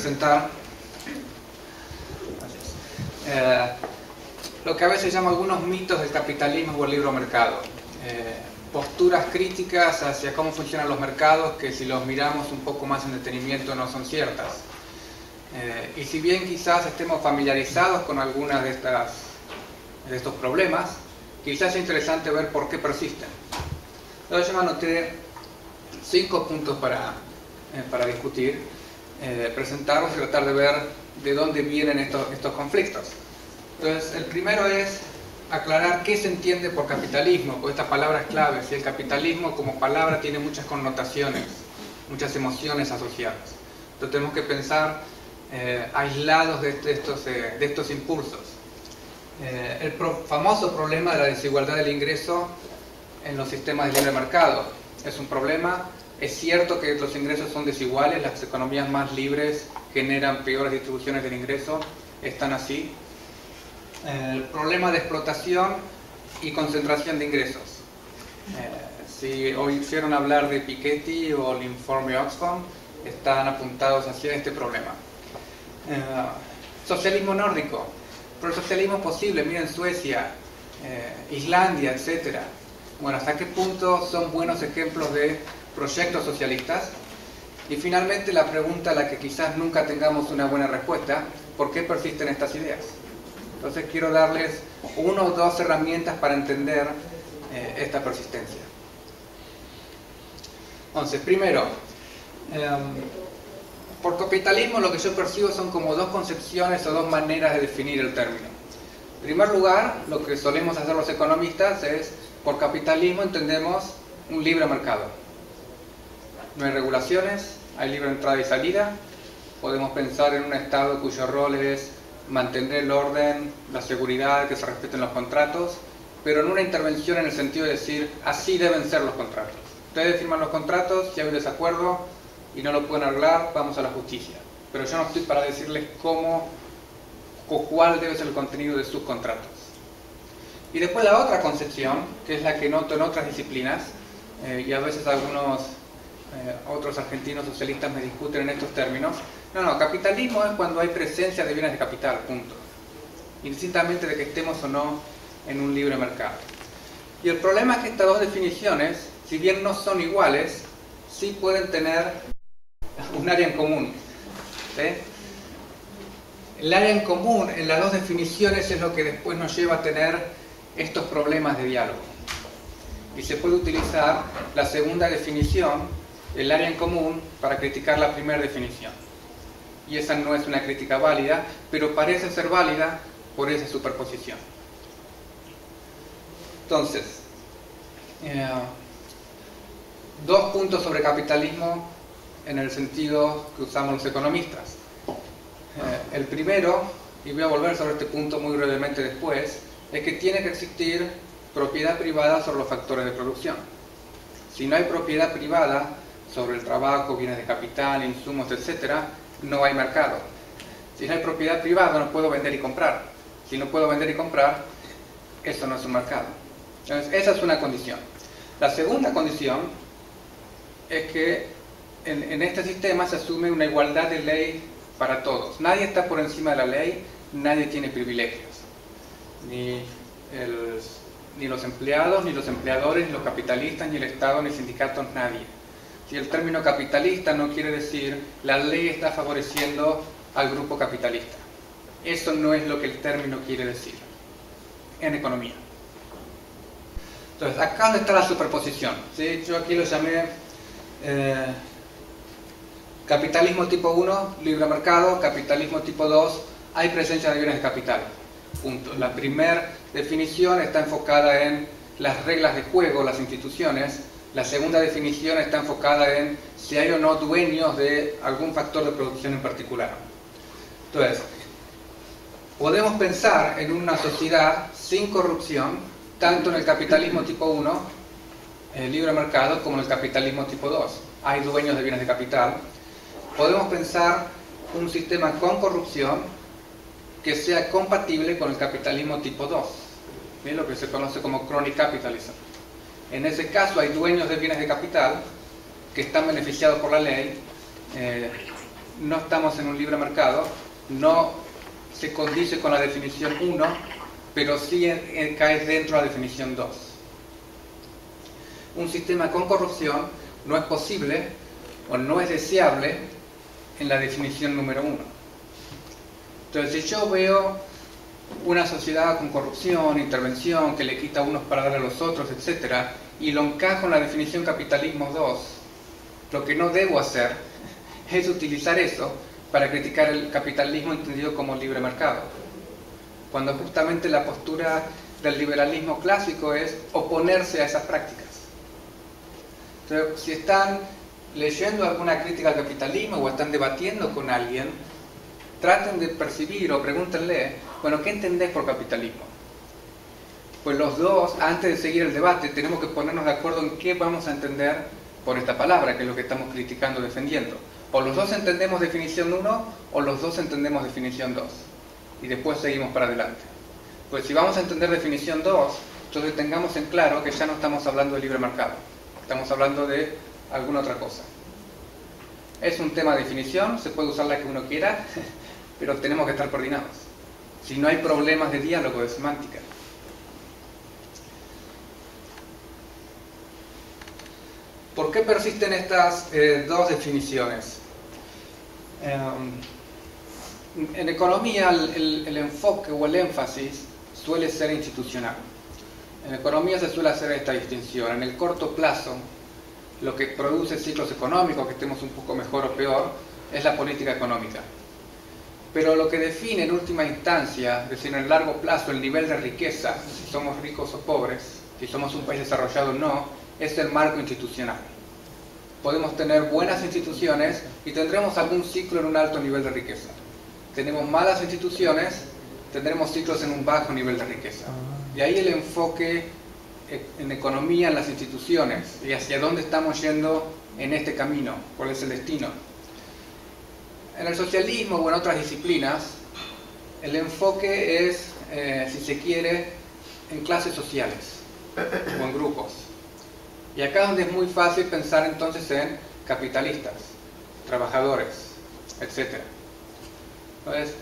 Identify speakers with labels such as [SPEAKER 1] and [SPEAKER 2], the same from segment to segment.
[SPEAKER 1] presentar lo que a veces llaman algunos mitos del capitalismo o el libre mercado. Posturas críticas hacia cómo funcionan los mercados que, si los miramos un poco más en detenimiento, no son ciertas. Y si bien quizás estemos familiarizados con algunas de estos problemas, quizás es interesante ver por qué persisten. Entonces yo me anoté 5 puntos para discutir, presentarlos y tratar de ver de dónde vienen estos conflictos. Entonces, el primero es aclarar qué se entiende por capitalismo, porque esta palabra es clave. Si el capitalismo como palabra tiene muchas connotaciones, muchas emociones asociadas. Entonces tenemos que pensar aislados de estos impulsos. El famoso problema de la desigualdad del ingreso en los sistemas de libre mercado es un problema. Es cierto que los ingresos son desiguales, las economías más libres generan peores distribuciones del ingreso, están así. El problema de explotación y concentración de ingresos. Si oyeron hablar de Piketty o el informe Oxfam, están apuntados hacia este problema. Socialismo nórdico. Pero el socialismo es posible, miren Suecia, Islandia, etc. Bueno, ¿hasta qué punto son buenos ejemplos de proyectos socialistas? Y finalmente la pregunta a la que quizás nunca tengamos una buena respuesta: ¿por qué persisten estas ideas? Entonces quiero darles 1 o 2 herramientas para entender esta persistencia. Entonces, primero, por capitalismo lo que yo percibo son como 2 concepciones o 2 maneras de definir el término. En primer lugar, lo que solemos hacer los economistas es, por capitalismo entendemos un libre mercado. No hay regulaciones, hay libre entrada y salida. Podemos pensar en un Estado cuyo rol es mantener el orden, la seguridad, que se respeten los contratos, pero en una intervención en el sentido de decir, así deben ser los contratos. Ustedes firman los contratos, si hay un desacuerdo y no lo pueden arreglar, vamos a la justicia. Pero yo no estoy para decirles cómo o cuál debe ser el contenido de sus contratos. Y después la otra concepción, que es la que noto en otras disciplinas, y a veces algunos otros argentinos socialistas me discuten en estos términos. No, capitalismo es cuando hay presencia de bienes de capital, punto. Indistintamente de que estemos o no en un libre mercado. Y el problema es que estas 2 definiciones, si bien no son iguales, sí pueden tener un área en común. ¿Sí? El área en común en las 2 definiciones es lo que después nos lleva a tener estos problemas de diálogo. Y se puede utilizar la segunda definición, el área en común, para criticar la primera definición. Y esa no es una crítica válida, pero parece ser válida por esa superposición. Entonces, 2 puntos sobre capitalismo en el sentido que usamos los economistas. El primero, y voy a volver sobre este punto muy brevemente después, es que tiene que existir propiedad privada sobre los factores de producción. Si no hay propiedad privada sobre el trabajo, bienes de capital, insumos, etc., no hay mercado. Si no hay propiedad privada, no puedo vender y comprar. Si no puedo vender y comprar, eso no es un mercado. Entonces, esa es una condición. La segunda condición es que en este sistema se asume una igualdad de ley para todos. Nadie está por encima de la ley, nadie tiene privilegios. Ni los empleados, ni los empleadores, ni los capitalistas, ni el Estado, ni sindicatos, nadie. Si el término capitalista no quiere decir la ley está favoreciendo al grupo capitalista. Eso no es lo que el término quiere decir en economía. Entonces, acá donde está la superposición. ¿Sí? Yo aquí lo llamé capitalismo tipo 1, libre mercado. Capitalismo tipo 2, hay presencia de bienes de capital. Punto. La primera definición está enfocada en las reglas de juego, las instituciones. La segunda definición está enfocada en si hay o no dueños de algún factor de producción en particular. Entonces, podemos pensar en una sociedad sin corrupción, tanto en el capitalismo tipo 1, el libre mercado, como en el capitalismo tipo 2. Hay dueños de bienes de capital. Podemos pensar un sistema con corrupción que sea compatible con el capitalismo tipo 2, ¿sí? Lo que se conoce como crony capitalism. En ese caso hay dueños de bienes de capital que están beneficiados por la ley, no estamos en un libre mercado, no se condice con la definición 1, pero sí cae dentro de la definición 2. Un sistema con corrupción no es posible o no es deseable en la definición número 1. Entonces, si yo veo una sociedad con corrupción, intervención, que le quita a unos para dar a los otros, etc., y lo encajo en la definición capitalismo 2, lo que no debo hacer es utilizar eso para criticar el capitalismo entendido como libre mercado, cuando justamente la postura del liberalismo clásico es oponerse a esas prácticas. Entonces, si están leyendo alguna crítica al capitalismo o están debatiendo con alguien, traten de percibir o pregúntenle, bueno, ¿qué entendés por capitalismo? Pues los dos, antes de seguir el debate, tenemos que ponernos de acuerdo en qué vamos a entender por esta palabra, que es lo que estamos criticando o defendiendo. O los dos entendemos definición 1 o los dos entendemos definición 2. Y después seguimos para adelante. Pues si vamos a entender definición 2, entonces tengamos en claro que ya no estamos hablando de libre mercado. Estamos hablando de alguna otra cosa. Es un tema de definición, se puede usar la que uno quiera, pero tenemos que estar coordinados. Si no hay problemas de diálogo, de semántica. ¿Por qué persisten estas dos definiciones? En economía el enfoque o el énfasis suele ser institucional. En economía se suele hacer esta distinción. En el corto plazo, lo que produce ciclos económicos, que estemos un poco mejor o peor, es la política económica. Pero lo que define en última instancia, es decir, en el largo plazo, el nivel de riqueza, si somos ricos o pobres, si somos un país desarrollado o no, es el marco institucional. Podemos tener buenas instituciones y tendremos algún ciclo en un alto nivel de riqueza. Tenemos malas instituciones, tendremos ciclos en un bajo nivel de riqueza. Y ahí el enfoque en economía, en las instituciones, y hacia dónde estamos yendo en este camino, cuál es el destino. En el socialismo o en otras disciplinas, el enfoque es, si se quiere, en clases sociales o en grupos. Y acá es donde es muy fácil pensar entonces en capitalistas, trabajadores, etc. Entonces,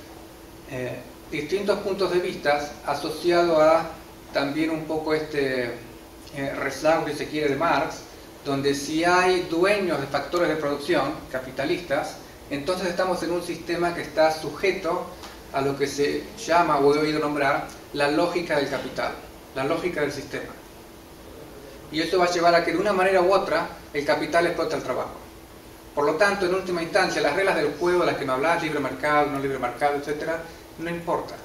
[SPEAKER 1] distintos puntos de vista asociado a también un poco este rezago, si se quiere, de Marx, donde si hay dueños de factores de producción, capitalistas, entonces estamos en un sistema que está sujeto a lo que se llama, o he oído nombrar, la lógica del capital, la lógica del sistema. Y esto va a llevar a que de una manera u otra el capital explota el trabajo. Por lo tanto, en última instancia, las reglas del juego, las que me hablás, libre mercado, no libre mercado, etc., no importa.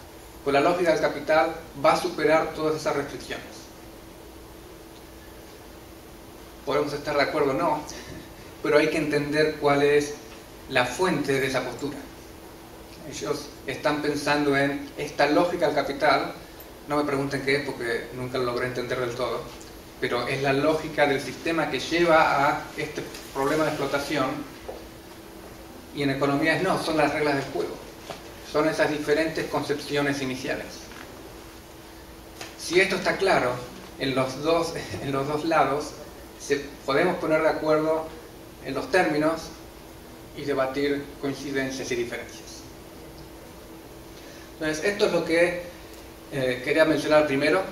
[SPEAKER 1] Pues la lógica del capital va a superar todas esas restricciones. Podemos estar de acuerdo o no, pero hay que entender cuál es la fuente de esa postura. Ellos están pensando en esta lógica del capital, no me pregunten qué es porque nunca lo logré entender del todo, pero es la lógica del sistema que lleva a este problema de explotación, y en economía no, son las reglas del juego, son esas diferentes concepciones iniciales. Si esto está claro, en los dos lados, podemos poner de acuerdo en los términos y debatir coincidencias y diferencias. Entonces, esto es lo que quería mencionar primero,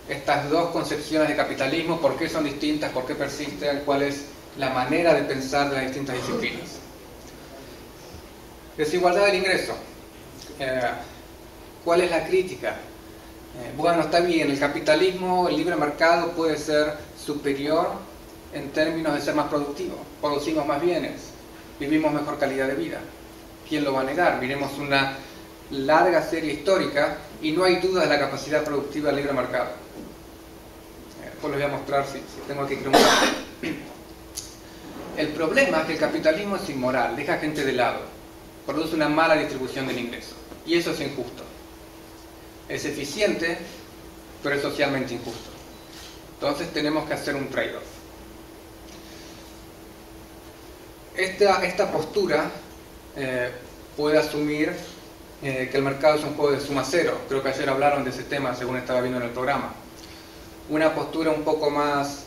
[SPEAKER 1] estas dos concepciones de capitalismo, por qué son distintas, por qué persisten, cuál es la manera de pensar de las distintas disciplinas. Desigualdad del ingreso. ¿Cuál es la crítica? Bueno, está bien, el capitalismo, el libre mercado puede ser superior en términos de ser más productivo, producimos más bienes, vivimos mejor calidad de vida. ¿Quién lo va a negar? Miremos una larga serie histórica y no hay duda de la capacidad productiva del libre mercado. Después les voy a mostrar si tengo aquí que mostrar. El problema es que el capitalismo es inmoral, deja gente de lado, produce una mala distribución del ingreso, y eso es injusto. Es eficiente, pero es socialmente injusto. Entonces tenemos que hacer un trade-off. Esta postura puede asumir que el mercado es un juego de suma cero. Creo que ayer hablaron de ese tema según estaba viendo en el programa. Una postura un poco más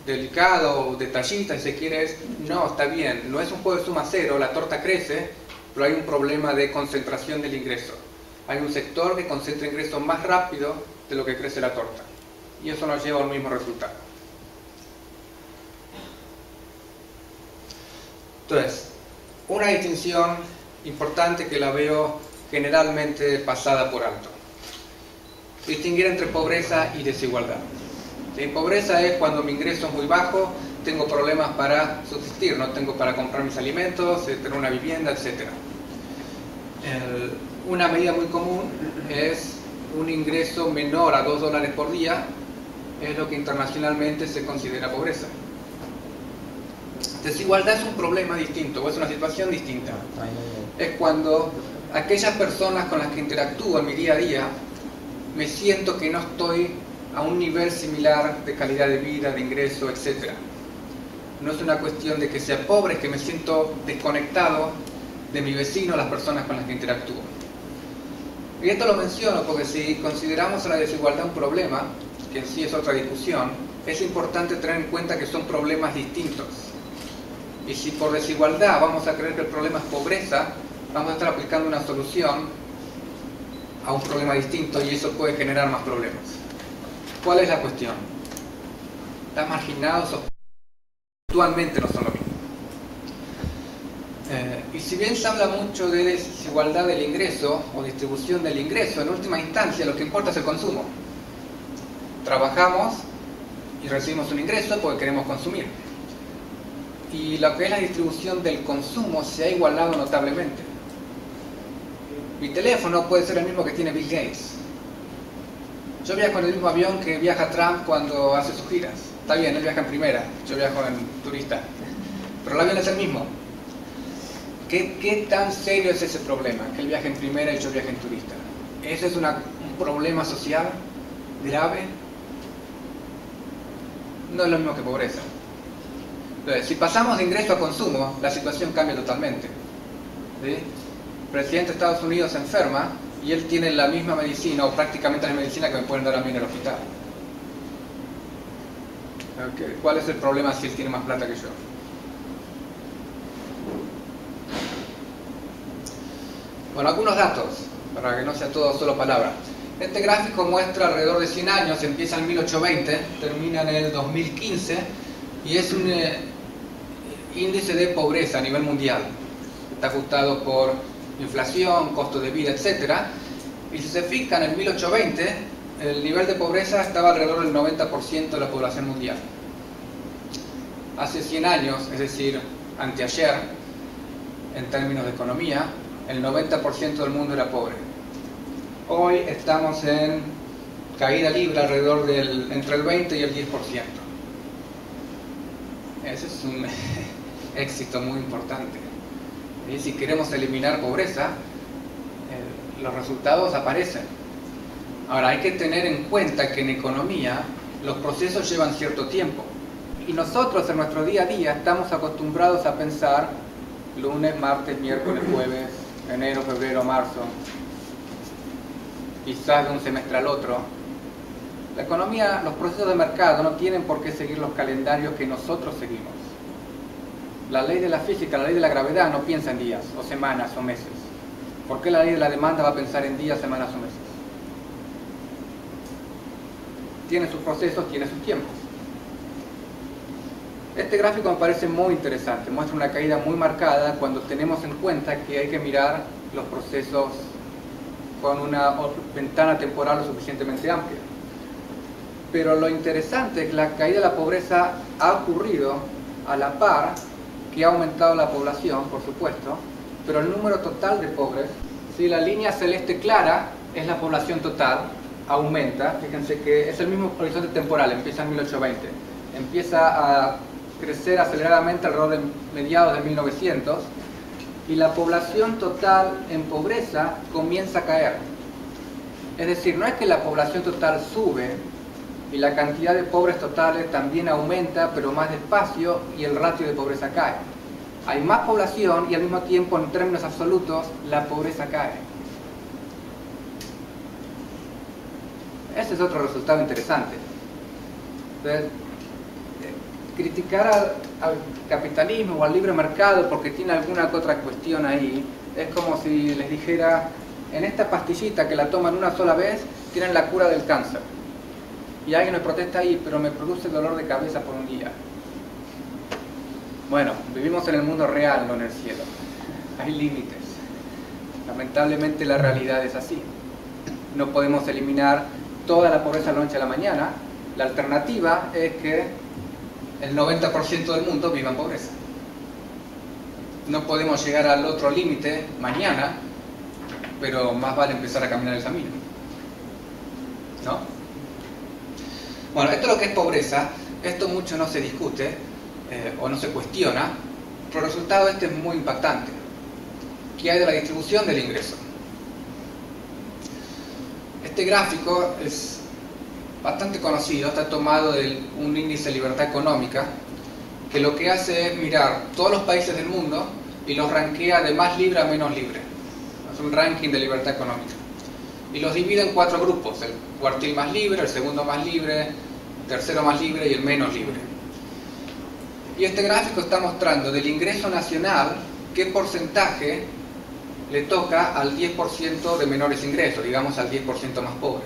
[SPEAKER 1] delicado o detallista, si se quiere, es, no, está bien, no es un juego de suma cero, la torta crece, pero hay un problema de concentración del ingreso. Hay un sector que concentra ingresos más rápido de lo que crece la torta. Y eso nos lleva al mismo resultado. Entonces, una distinción importante que la veo generalmente pasada por alto. Distinguir entre pobreza y desigualdad. ¿Sí? Pobreza es cuando mi ingreso es muy bajo, tengo problemas para subsistir, no tengo para comprar mis alimentos, tener una vivienda, etc. Una medida muy común es un ingreso menor a $2 por día, es lo que internacionalmente se considera pobreza. Desigualdad es un problema distinto, o es una situación distinta. Es cuando aquellas personas con las que interactúo en mi día a día, me siento que no estoy a un nivel similar de calidad de vida, de ingreso, etc. No es una cuestión de que sea pobre, es que me siento desconectado de mi vecino, las personas con las que interactúo. Y esto lo menciono porque si consideramos a la desigualdad un problema, que en sí es otra discusión, es importante tener en cuenta que son problemas distintos. Y si por desigualdad vamos a creer que el problema es pobreza, vamos a estar aplicando una solución a un problema distinto y eso puede generar más problemas. ¿Cuál es la cuestión? Está marginados o actualmente no son lo mismo. Y si bien se habla mucho de desigualdad del ingreso o distribución del ingreso, en última instancia lo que importa es el consumo. Trabajamos y recibimos un ingreso porque queremos consumir. Y lo que es la distribución del consumo se ha igualado notablemente. Mi teléfono puede ser el mismo que tiene Bill Gates. Yo viajo en el mismo avión que viaja Trump cuando hace sus giras. Está bien, él viaja en primera, yo viajo en turista. Pero el avión es el mismo. ¿Qué tan serio es ese problema? Que él viaje en primera y yo viaje en turista. ¿Ese es un problema social grave? No es lo mismo que pobreza. Entonces, si pasamos de ingreso a consumo, la situación cambia totalmente. ¿Sí? El presidente de Estados Unidos se enferma y él tiene la misma medicina o prácticamente la medicina que me pueden dar a mí en el hospital. Okay. ¿Cuál es el problema si él tiene más plata que yo? Bueno, algunos datos, para que no sea todo solo palabra. Este gráfico muestra alrededor de 100 años, empieza en 1820, termina en el 2015, y es un índice de pobreza a nivel mundial. Está ajustado por inflación, costo de vida, etc. Y si se fijan, en 1820, el nivel de pobreza estaba alrededor del 90% de la población mundial. Hace 100 años, es decir, anteayer, en términos de economía, el 90% del mundo era pobre. Hoy estamos en caída libre alrededor del entre el 20 y el 10%. Ese es un éxito muy importante. Y si queremos eliminar pobreza, los resultados aparecen. Ahora, hay que tener en cuenta que en economía los procesos llevan cierto tiempo. Y nosotros en nuestro día a día estamos acostumbrados a pensar lunes, martes, miércoles, jueves, enero, febrero, marzo, quizás de un semestre al otro. La economía, los procesos de mercado no tienen por qué seguir los calendarios que nosotros seguimos. La ley de la física, la ley de la gravedad no piensa en días, o semanas, o meses. ¿Por qué la ley de la demanda va a pensar en días, semanas o meses? Tiene sus procesos, tiene sus tiempos. Este gráfico me parece muy interesante, muestra una caída muy marcada cuando tenemos en cuenta que hay que mirar los procesos con una ventana temporal lo suficientemente amplia. Pero lo interesante es que la caída de la pobreza ha ocurrido a la par que ha aumentado la población, por supuesto, pero el número total de pobres, si la línea celeste clara es la población total, aumenta, fíjense que es el mismo horizonte temporal, empieza en 1820, empieza a crecer aceleradamente alrededor de mediados de 1900 y la población total en pobreza comienza a caer. Es decir, no es que la población total sube y la cantidad de pobres totales también aumenta, pero más despacio y el ratio de pobreza cae. Hay más población y al mismo tiempo, en términos absolutos, la pobreza cae. Ese es otro resultado interesante. Entonces, criticar al capitalismo o al libre mercado porque tiene alguna que otra cuestión ahí, es como si les dijera, en esta pastillita que la toman una sola vez, tienen la cura del cáncer. Y alguien me protesta ahí, pero me produce dolor de cabeza por un día. Bueno, vivimos en el mundo real, no en el cielo. Hay límites. Lamentablemente la realidad es así. No podemos eliminar toda la pobreza de la noche a la mañana. La alternativa es que el 90% del mundo viva en pobreza. No podemos llegar al otro límite mañana, pero más vale empezar a caminar el camino, ¿no? Bueno, esto es lo que es pobreza. Esto mucho no se discute o no se cuestiona, pero el resultado es muy impactante. ¿Qué hay de la distribución del ingreso? Este gráfico es bastante conocido, está tomado de un índice de libertad económica, que lo que hace es mirar todos los países del mundo y los rankea de más libre a menos libre. Es un ranking de libertad económica. Y los divide en 4 grupos: el cuartil más libre, el segundo más libre, el tercero más libre y el menos libre. Y este gráfico está mostrando del ingreso nacional qué porcentaje le toca al 10% de menores ingresos, digamos al 10% más pobre.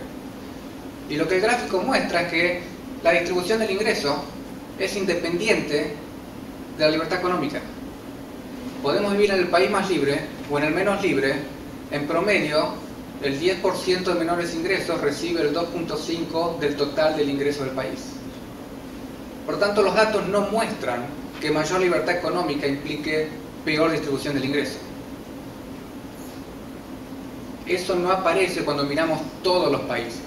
[SPEAKER 1] Y lo que el gráfico muestra es que la distribución del ingreso es independiente de la libertad económica. Podemos vivir en el país más libre o en el menos libre. En promedio, el 10% de menores ingresos recibe el 2.5% del total del ingreso del país. Por lo tanto, los datos no muestran que mayor libertad económica implique peor distribución del ingreso. Eso no aparece cuando miramos todos los países.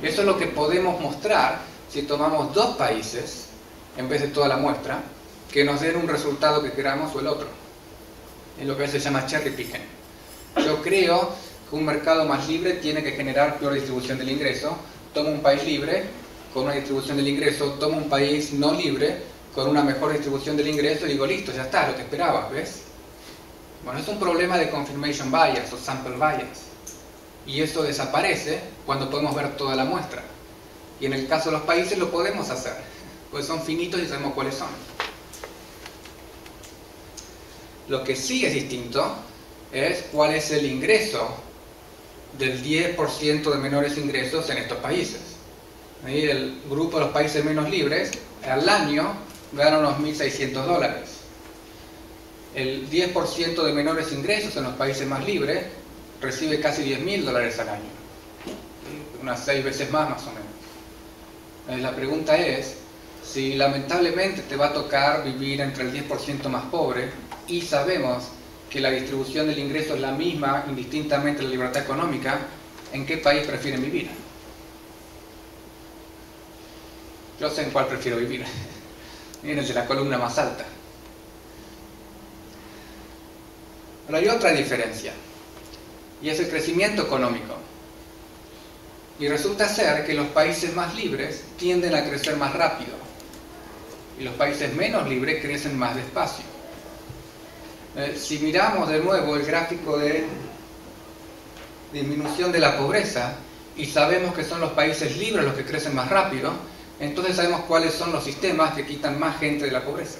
[SPEAKER 1] Eso es lo que podemos mostrar si tomamos 2 países, en vez de toda la muestra, que nos den un resultado que queramos o el otro. Es lo que se llama cherry picking. Yo creo que un mercado más libre tiene que generar peor distribución del ingreso. Tomo un país libre con una distribución del ingreso, tomo un país no libre con una mejor distribución del ingreso y digo, listo, ya está, lo que esperabas, ¿ves? Bueno, es un problema de confirmation bias o sample bias. Y eso desaparece cuando podemos ver toda la muestra. Y en el caso de los países lo podemos hacer, pues son finitos y sabemos cuáles son. Lo que sí es distinto es cuál es el ingreso del 10% de menores ingresos en estos países. Ahí el grupo de los países menos libres al año gana unos $1.600. El 10% de menores ingresos en los países más libres recibe casi $10.000 al año. Unas 6 veces más o menos. La pregunta es, si lamentablemente te va a tocar vivir entre el 10% más pobre y sabemos que la distribución del ingreso es la misma indistintamente de la libertad económica, ¿en qué país prefieren vivir? Yo sé en cuál prefiero vivir. Miren, el de la columna más alta. Pero hay otra diferencia, y es el crecimiento económico. Y resulta ser que los países más libres tienden a crecer más rápido, y los países menos libres crecen más despacio. Si miramos de nuevo el gráfico de disminución de la pobreza, y sabemos que son los países libres los que crecen más rápido, entonces sabemos cuáles son los sistemas que quitan más gente de la pobreza.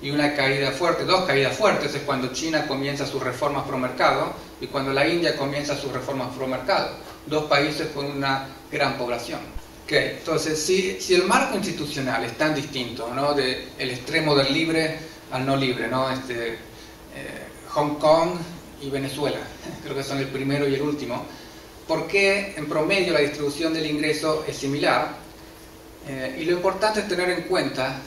[SPEAKER 1] Y una caída fuerte, 2 caídas fuertes, es cuando China comienza sus reformas pro mercado y cuando la India comienza sus reformas pro mercado. 2 países con una gran población. Okay. Entonces, si el marco institucional es tan distinto, ¿no?, del extremo del libre al no libre, ¿no?, Hong Kong y Venezuela, creo que son el primero y el último, ¿por qué en promedio la distribución del ingreso es similar? Y lo importante es tener en cuenta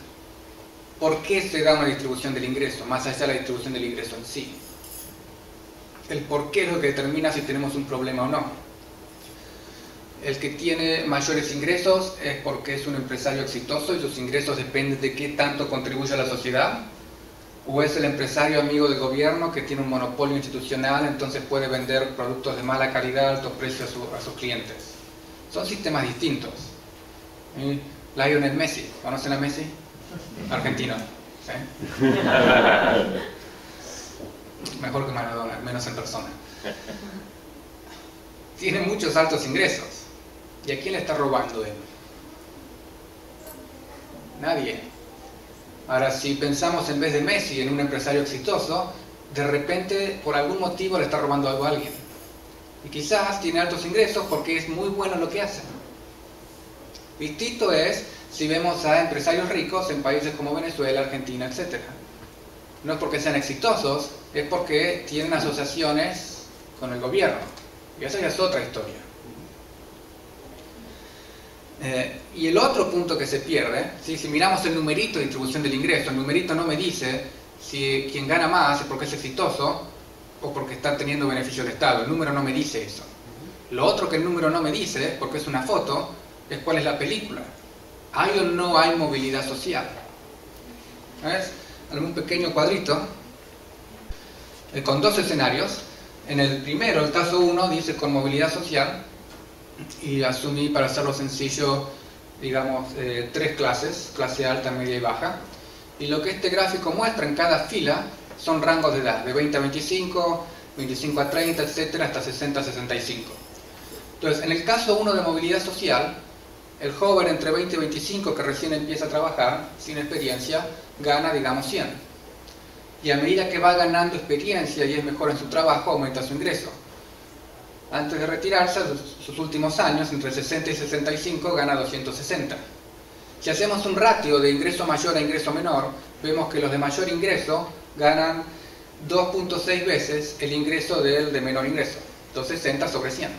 [SPEAKER 1] ¿por qué se da una distribución del ingreso, más allá de la distribución del ingreso en sí? El por qué es lo que determina si tenemos un problema o no. El que tiene mayores ingresos es porque es un empresario exitoso y sus ingresos dependen de qué tanto contribuye a la sociedad, o es el empresario amigo del gobierno que tiene un monopolio institucional, entonces puede vender productos de mala calidad a altos precios a sus clientes. Son sistemas distintos. Lionel Messi, ¿conocen a Messi? Argentino, ¿sí? Mejor que Maradona, menos en persona. Tiene muchos altos ingresos. ¿Y a quién le está robando él? Nadie. Ahora, si pensamos en vez de Messi en un empresario exitoso, de repente, por algún motivo, le está robando algo a alguien. Y quizás tiene altos ingresos porque es muy bueno en lo que hace. Distinto es si vemos a empresarios ricos en países como Venezuela, Argentina, etc. No es porque sean exitosos, es porque tienen asociaciones con el gobierno. Y esa ya es otra historia. Y el otro punto que se pierde, ¿sí? Si miramos el numerito de distribución del ingreso, el numerito no me dice si quien gana más es porque es exitoso o porque está teniendo beneficio del Estado. El número no me dice eso. Lo otro que el número no me dice, porque es una foto, es cuál es la película. ¿Hay o no hay movilidad social? ¿Ves? Algún pequeño cuadrito con dos escenarios. En el primero, el caso 1, dice con movilidad social, y asumí, para hacerlo sencillo, digamos, 3 clases, clase alta, media y baja. Y lo que este gráfico muestra en cada fila son rangos de edad, de 20 a 25, 25 a 30, etcétera, hasta 60 a 65. Entonces, en el caso 1 de movilidad social, el joven entre 20 y 25 que recién empieza a trabajar, sin experiencia, gana, digamos, 100. Y a medida que va ganando experiencia y es mejor en su trabajo, aumenta su ingreso. Antes de retirarse, sus últimos años, entre 60 y 65, gana 260. Si hacemos un ratio de ingreso mayor a ingreso menor, vemos que los de mayor ingreso ganan 2.6 veces el ingreso del de menor ingreso, 260 sobre 100.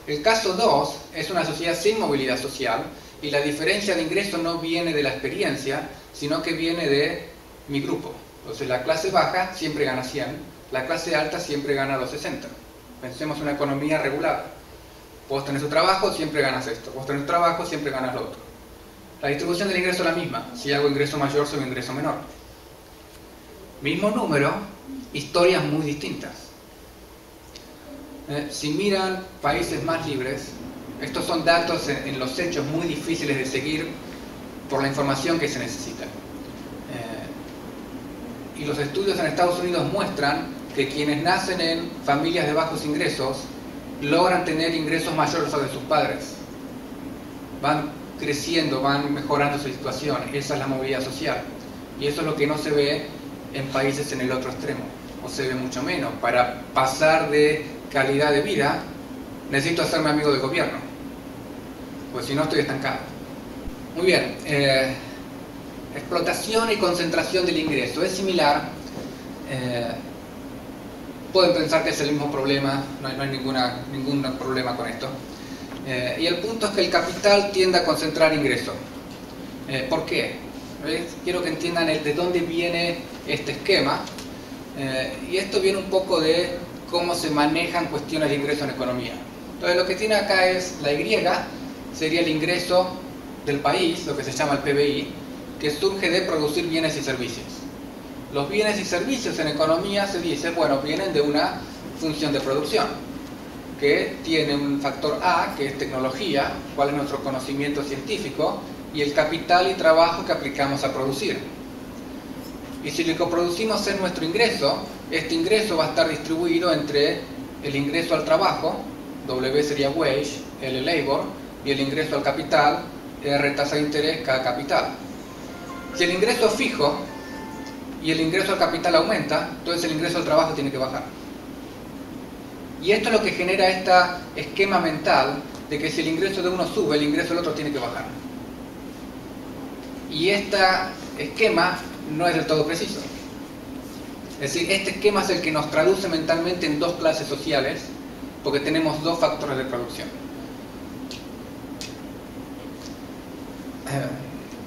[SPEAKER 1] El caso 2 es una sociedad sin movilidad social y la diferencia de ingreso no viene de la experiencia, sino que viene de mi grupo. Entonces la clase baja siempre gana 100, la clase alta siempre gana 260. Pensemos en una economía regulada. Vos tenés tu trabajo, siempre ganas esto. Vos tenés tu trabajo, siempre ganas lo otro. La distribución del ingreso es la misma. Si hago ingreso mayor, soy ingreso menor. Mismo número, historias muy distintas. Si miran países más libres, estos son datos en los hechos muy difíciles de seguir por la información que se necesita. Y los estudios en Estados Unidos muestran que quienes nacen en familias de bajos ingresos logran tener ingresos mayores a los de sus padres. Van creciendo, van mejorando su situación. Esa es la movilidad social. Y eso es lo que no se ve en países en el otro extremo, o se ve mucho menos. Para pasar de calidad de vida, necesito hacerme amigo del gobierno, pues si no estoy estancado. Muy bien, explotación y concentración del ingreso. Es similar, pueden pensar que es el mismo problema, no hay ningún problema con esto. Y el punto es que el capital tiende a concentrar ingreso. ¿Por qué? Quiero que entiendan de dónde viene este esquema. Y esto viene un poco de cómo se manejan cuestiones de ingreso en economía. Entonces lo que tiene acá es la Y, sería el ingreso del país, lo que se llama el PBI, que surge de producir bienes y servicios. Los bienes y servicios en economía se dice, bueno, vienen de una función de producción, que tiene un factor A, que es tecnología, cuál es nuestro conocimiento científico, y el capital y trabajo que aplicamos a producir. Y si lo que producimos es nuestro ingreso, este ingreso va a estar distribuido entre el ingreso al trabajo, W sería wage, L labor, y el ingreso al capital, R tasa de interés, K capital. Si el ingreso es fijo y el ingreso al capital aumenta, entonces el ingreso al trabajo tiene que bajar. Y esto es lo que genera este esquema mental de que si el ingreso de uno sube, el ingreso del otro tiene que bajar. Y este esquema no es del todo preciso. Es decir, este esquema es el que nos traduce mentalmente en dos clases sociales, porque tenemos dos factores de producción.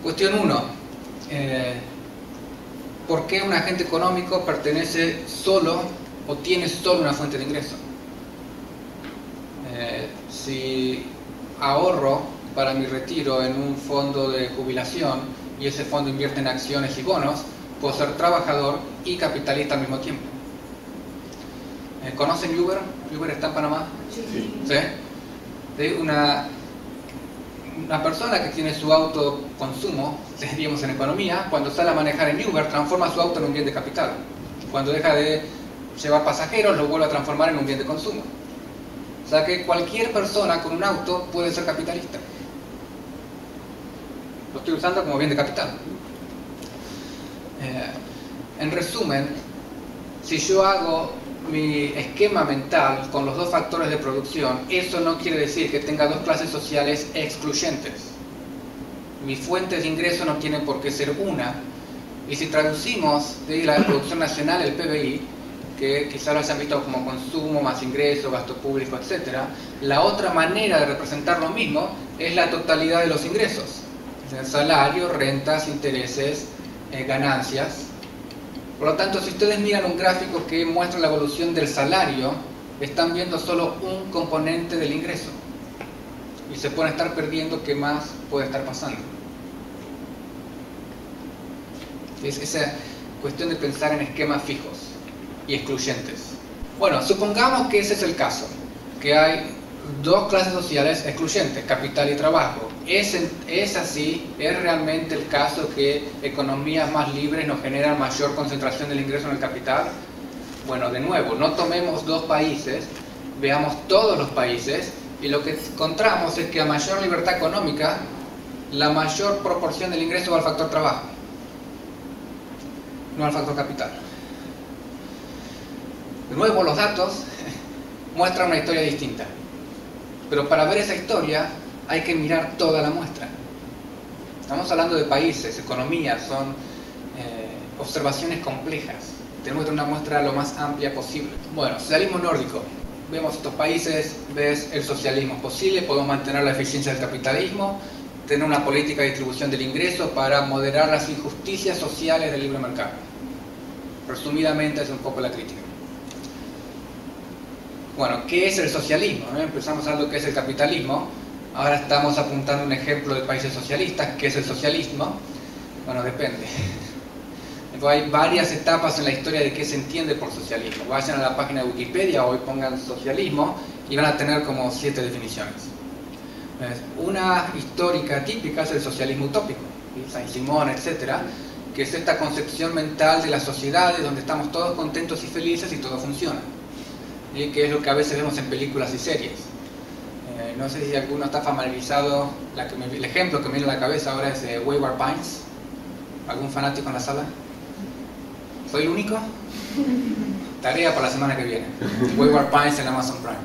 [SPEAKER 1] Cuestión 1. ¿Por qué un agente económico pertenece solo o tiene solo una fuente de ingreso? Si ahorro para mi retiro en un fondo de jubilación y ese fondo invierte en acciones y bonos, puedo ser trabajador y capitalista al mismo tiempo. ¿Conocen Uber? ¿Uber está en Panamá?
[SPEAKER 2] Sí.
[SPEAKER 1] ¿Sí? Una persona que tiene su autoconsumo, diríamos en economía, cuando sale a manejar en Uber, transforma su auto en un bien de capital. Cuando deja de llevar pasajeros, lo vuelve a transformar en un bien de consumo. O sea que cualquier persona con un auto puede ser capitalista. lo estoy usando como bien de capital. En resumen, si yo hago mi esquema mental con los dos factores de producción, eso no quiere decir que tenga dos clases sociales excluyentes. Mis fuentes de ingreso no tienen por qué ser una. Y si traducimos de la producción nacional, el PBI, que quizás lo hayan visto como consumo más ingreso, gasto público, etc., la otra manera de representar lo mismo es la totalidad de los ingresos. Salario, rentas, intereses, ganancias. Por lo tanto, si ustedes miran un gráfico que muestra la evolución del salario, están viendo solo un componente del ingreso. Y se pueden estar perdiendo qué más puede estar pasando. Es esa cuestión de pensar en esquemas fijos y excluyentes. Bueno, supongamos que ese es el caso, que hay dos clases sociales excluyentes, capital y trabajo. ¿Es así? ¿Es realmente el caso que economías más libres nos generan mayor concentración del ingreso en el capital? Bueno, de nuevo, no tomemos dos países, veamos todos los países, y lo que encontramos es que a mayor libertad económica, la mayor proporción del ingreso va al factor trabajo, no al factor capital. De nuevo, los datos muestran una historia distinta. Pero para ver esa historia hay que mirar toda la muestra. Estamos hablando de países, economías, son observaciones complejas. Tenemos que tener una muestra lo más amplia posible. Bueno, socialismo nórdico. Vemos estos países, ves el socialismo es posible, podemos mantener la eficiencia del capitalismo, tener una política de distribución del ingreso para moderar las injusticias sociales del libre mercado. Resumidamente, es un poco la crítica. Bueno, ¿qué es el socialismo? Empezamos a ver lo que es el capitalismo. Ahora estamos apuntando un ejemplo de países socialistas. ¿Qué es el socialismo? Bueno, depende. Hay varias etapas en la historia de qué se entiende por socialismo. Vayan a la página de Wikipedia, hoy pongan socialismo y van a tener como 7 definiciones. Una histórica típica es el socialismo utópico, Saint-Simon, etcétera, que es esta concepción mental de las sociedades donde estamos todos contentos y felices y todo funciona. Y que es lo que a veces vemos en películas y series. No sé si alguno está familiarizado, el ejemplo que me viene a la cabeza ahora es Wayward Pines. ¿Algún fanático en la sala? ¿Soy el único? Tarea para la semana que viene. Wayward Pines en Amazon Prime.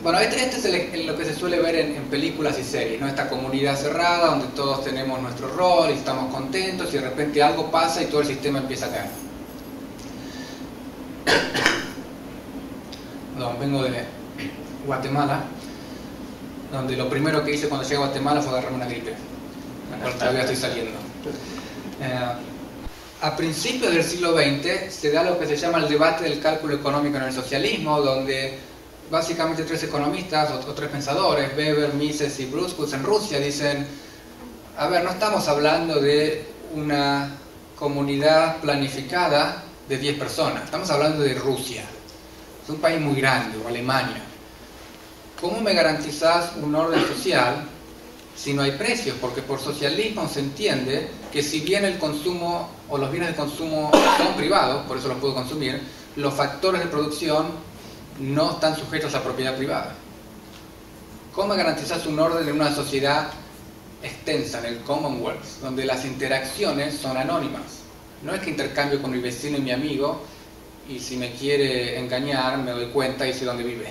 [SPEAKER 1] Bueno, este es lo que se suele ver en películas y series, ¿no? Esta comunidad cerrada donde todos tenemos nuestro rol y estamos contentos y de repente algo pasa y todo el sistema empieza a caer. Vengo de Guatemala, donde lo primero que hice cuando llegué a Guatemala fue agarrarme una gripe, la cual todavía estoy saliendo. A principios del siglo XX se da lo que se llama el debate del cálculo económico en el socialismo, donde básicamente 3 economistas o 3 pensadores, Weber, Mises y Bruskus en Rusia, dicen: a ver, no estamos hablando de una comunidad planificada de 10 personas, estamos hablando de Rusia. Es un país muy grande, o Alemania. ¿Cómo me garantizás un orden social si no hay precios? Porque por socialismo se entiende que si bien el consumo o los bienes de consumo son privados, por eso los puedo consumir, los factores de producción no están sujetos a propiedad privada. ¿Cómo me garantizás un orden en una sociedad extensa, en el Commonwealth, donde las interacciones son anónimas? No es que intercambio con mi vecino y mi amigo, y si me quiere engañar me doy cuenta y sé dónde vive.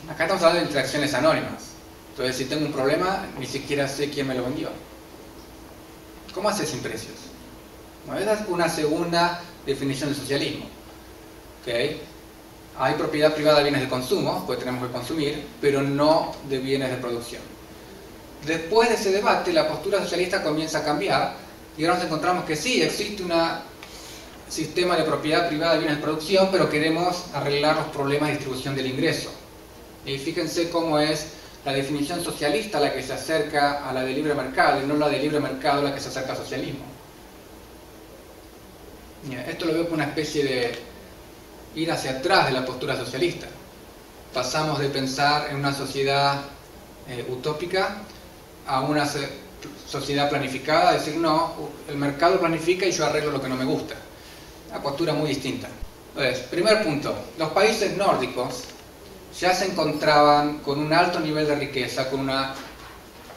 [SPEAKER 1] Acá estamos hablando de interacciones anónimas. Entonces, si tengo un problema, ni siquiera sé quién me lo vendió. ¿Cómo haces sin precios? Bueno, esa es una segunda definición de socialismo. ¿Okay? Hay propiedad privada de bienes de consumo, pues tenemos que consumir, pero no de bienes de producción. Después de ese debate, la postura socialista comienza a cambiar y ahora nos encontramos que sí, existe un sistema de propiedad privada de bienes de producción, pero queremos arreglar los problemas de distribución del ingreso. Y fíjense cómo es la definición socialista la que se acerca a la de libre mercado y no la de libre mercado la que se acerca al socialismo. Esto lo veo como una especie de ir hacia atrás de la postura socialista. Pasamos de pensar en una sociedad utópica a una sociedad planificada, a decir no, el mercado planifica y yo arreglo lo que no me gusta. Una postura muy distinta. Entonces, primer punto, los países nórdicos ya se encontraban con un alto nivel de riqueza, con una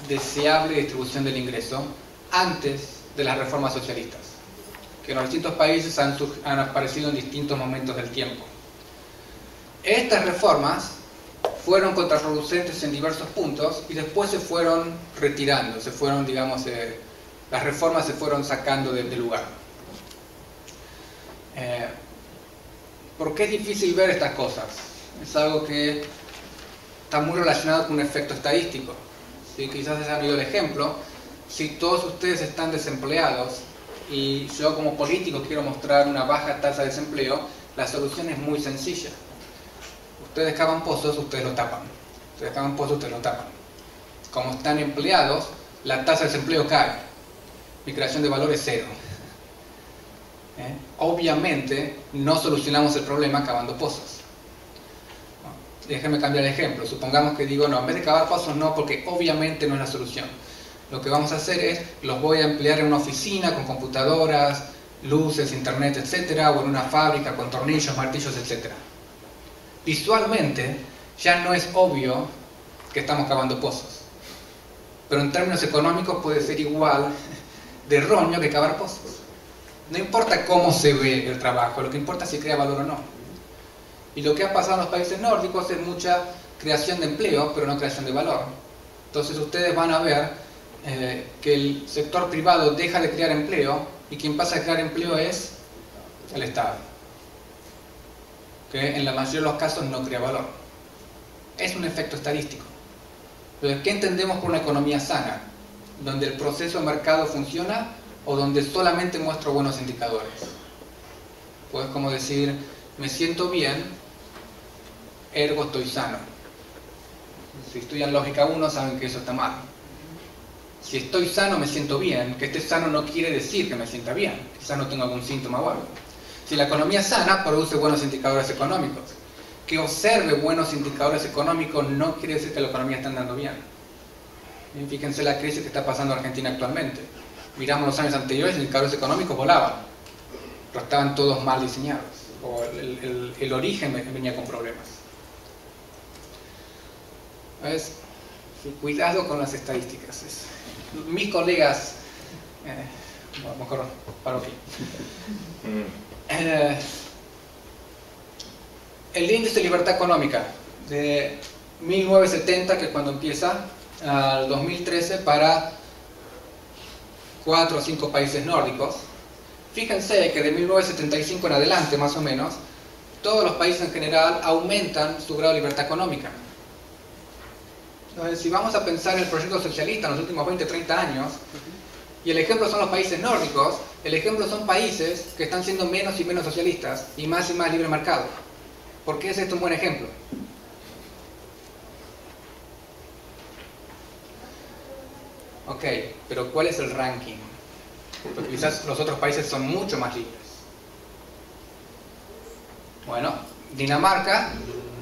[SPEAKER 1] deseable distribución del ingreso antes de las reformas socialistas, que en los distintos países han aparecido en distintos momentos del tiempo. Estas reformas fueron contraproducentes en diversos puntos y después se fueron retirando, las reformas se fueron sacando del lugar. ¿Por qué es difícil ver estas cosas? Es algo que está muy relacionado con un efecto estadístico. ¿Sí? Quizás les han oído el ejemplo. Si todos ustedes están desempleados y yo como político quiero mostrar una baja tasa de desempleo, la solución es muy sencilla. Ustedes cavan pozos, ustedes lo tapan. Ustedes cavan pozos, ustedes lo tapan. Como están empleados, la tasa de desempleo cae. Mi creación de valor es cero. Obviamente no solucionamos el problema cavando pozos. Déjenme cambiar el ejemplo. Supongamos que digo, no, en vez de cavar pozos no, porque obviamente no es la solución. Lo que vamos a hacer es, los voy a emplear en una oficina con computadoras, luces, internet, etcétera, o en una fábrica con tornillos, martillos, etcétera. Visualmente ya no es obvio que estamos cavando pozos, pero en términos económicos puede ser igual de erróneo que cavar pozos. No importa cómo se ve el trabajo, lo que importa es si crea valor o no. Y lo que ha pasado en los países nórdicos es mucha creación de empleo, pero no creación de valor. Entonces ustedes van a ver que el sector privado deja de crear empleo y quien pasa a crear empleo es el Estado, que en la mayoría de los casos no crea valor. Es un efecto estadístico. Entonces, ¿qué entendemos por una economía sana? ¿Donde el proceso de mercado funciona o donde solamente muestro buenos indicadores? Pues como decir, me siento bien, ergo estoy sano. Si estudian lógica 1 saben que eso está mal. Si estoy sano me siento bien, que esté sano no quiere decir que me sienta bien, quizás no tengo algún síntoma o algo. Si la economía sana produce buenos indicadores económicos. Que observe buenos indicadores económicos no quiere decir que la economía está andando bien. Y fíjense la crisis que está pasando en Argentina actualmente. Miramos los años anteriores, los indicadores económicos volaban, pero estaban todos mal diseñados, o el origen venía con problemas. ¿Ves? Cuidado con las estadísticas. Mis colegas, mejor paro aquí. El índice de libertad económica de 1970, que es cuando empieza, al 2013 para 4 o 5 países nórdicos. Fíjense que de 1975 en adelante, más o menos, todos los países en general aumentan su grado de libertad económica. Entonces, si vamos a pensar en el proyecto socialista en los últimos 20 o 30 años, y el ejemplo son los países nórdicos, el ejemplo son países que están siendo menos y menos socialistas y más libre mercado. ¿Por qué es esto un buen ejemplo? Ok, pero ¿cuál es el ranking? Porque quizás los otros países son mucho más libres. Bueno, Dinamarca,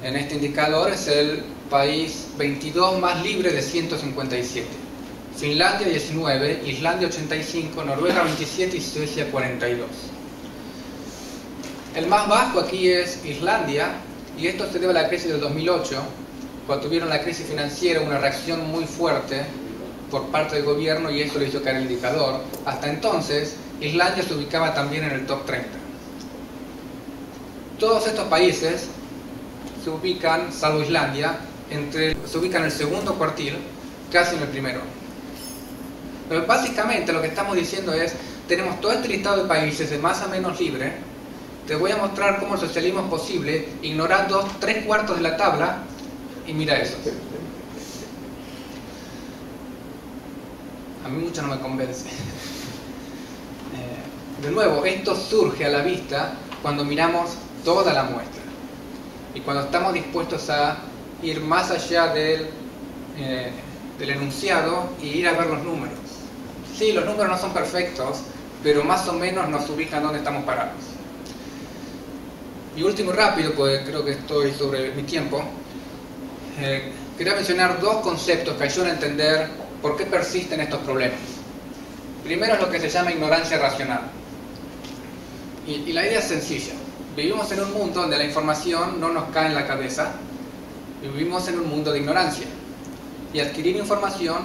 [SPEAKER 1] en este indicador, es el país 22 más libre de 157. Finlandia 19, Islandia 85, Noruega 27 y Suecia 42. El más bajo aquí es Islandia, y esto se debe a la crisis del 2008, cuando tuvieron la crisis financiera, una reacción muy fuerte por parte del gobierno y eso le hizo caer el indicador. Hasta entonces, Islandia se ubicaba también en el top 30. Todos estos países se ubican, salvo Islandia, se ubican en el segundo cuartil, casi en el primero. Pero básicamente lo que estamos diciendo es, tenemos todo este listado de países de más a menos libre. Te voy a mostrar cómo el socialismo es posible, ignorando 3/4 de la tabla, y mira eso. A mí mucho no me convence. De nuevo, esto surge a la vista cuando miramos toda la muestra y cuando estamos dispuestos a ir más allá del enunciado y ir a ver los números. Sí, los números no son perfectos, pero más o menos nos ubican donde estamos parados. Y último rápido, porque creo que estoy sobre mi tiempo, quería mencionar 2 conceptos que ayudan a entender por qué persisten estos problemas. Primero es lo que se llama ignorancia racional. Y la idea es sencilla. Vivimos en un mundo donde la información no nos cae en la cabeza, y vivimos en un mundo de ignorancia. Y adquirir información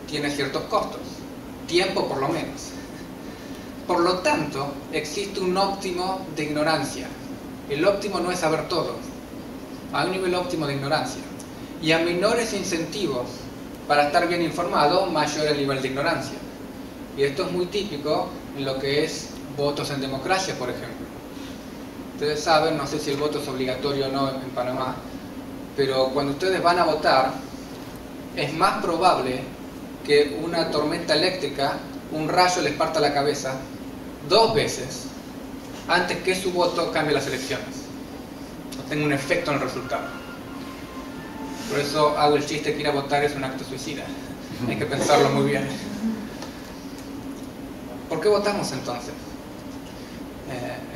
[SPEAKER 1] tiene ciertos costos, tiempo por lo menos. Por lo tanto, existe un óptimo de ignorancia. El óptimo no es saber todo, hay un nivel óptimo de ignorancia. Y a menores incentivos para estar bien informado, mayor el nivel de ignorancia. Y esto es muy típico en lo que es votos en democracia, por ejemplo. Ustedes saben, no sé si el voto es obligatorio o no en Panamá, pero cuando ustedes van a votar, es más probable que una tormenta eléctrica, un rayo les parta la cabeza 2 veces antes que su voto cambie las elecciones, o tenga un efecto en el resultado. Por eso hago el chiste que ir a votar es un acto suicida. Hay que pensarlo muy bien. ¿Por qué votamos entonces?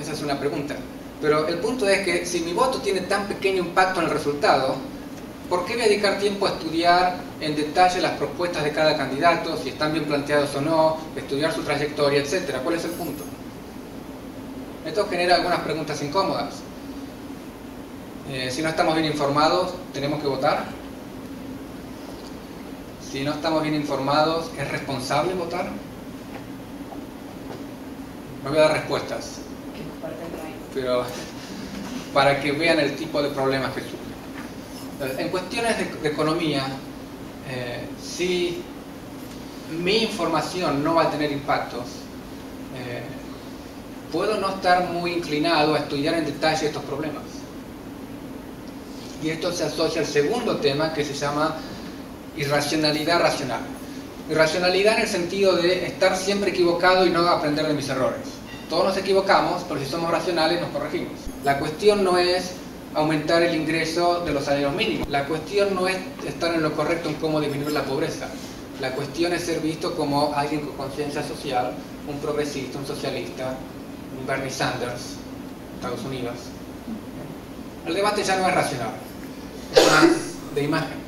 [SPEAKER 1] Esa es una pregunta. Pero el punto es que si mi voto tiene tan pequeño impacto en el resultado, ¿por qué voy a dedicar tiempo a estudiar en detalle las propuestas de cada candidato, si están bien planteados o no, estudiar su trayectoria, etcétera? ¿Cuál es el punto? Esto genera algunas preguntas incómodas. Si no estamos bien informados, ¿tenemos que votar? Si no estamos bien informados, ¿es responsable votar? No voy a dar respuestas, pero para que vean el tipo de problemas que surgen. En cuestiones de economía, si mi información no va a tener impactos, puedo no estar muy inclinado a estudiar en detalle estos problemas. Y esto se asocia al segundo tema que se llama irracionalidad racional. Irracionalidad en el sentido de estar siempre equivocado y no aprender de mis errores. Todos nos equivocamos, pero si somos racionales nos corregimos. La cuestión no es aumentar el ingreso de los salarios mínimos. La cuestión no es estar en lo correcto en cómo disminuir la pobreza. La cuestión es ser visto como alguien con conciencia social, un progresista, un socialista, un Bernie Sanders, Estados Unidos. El debate ya no es racional, es más de imagen.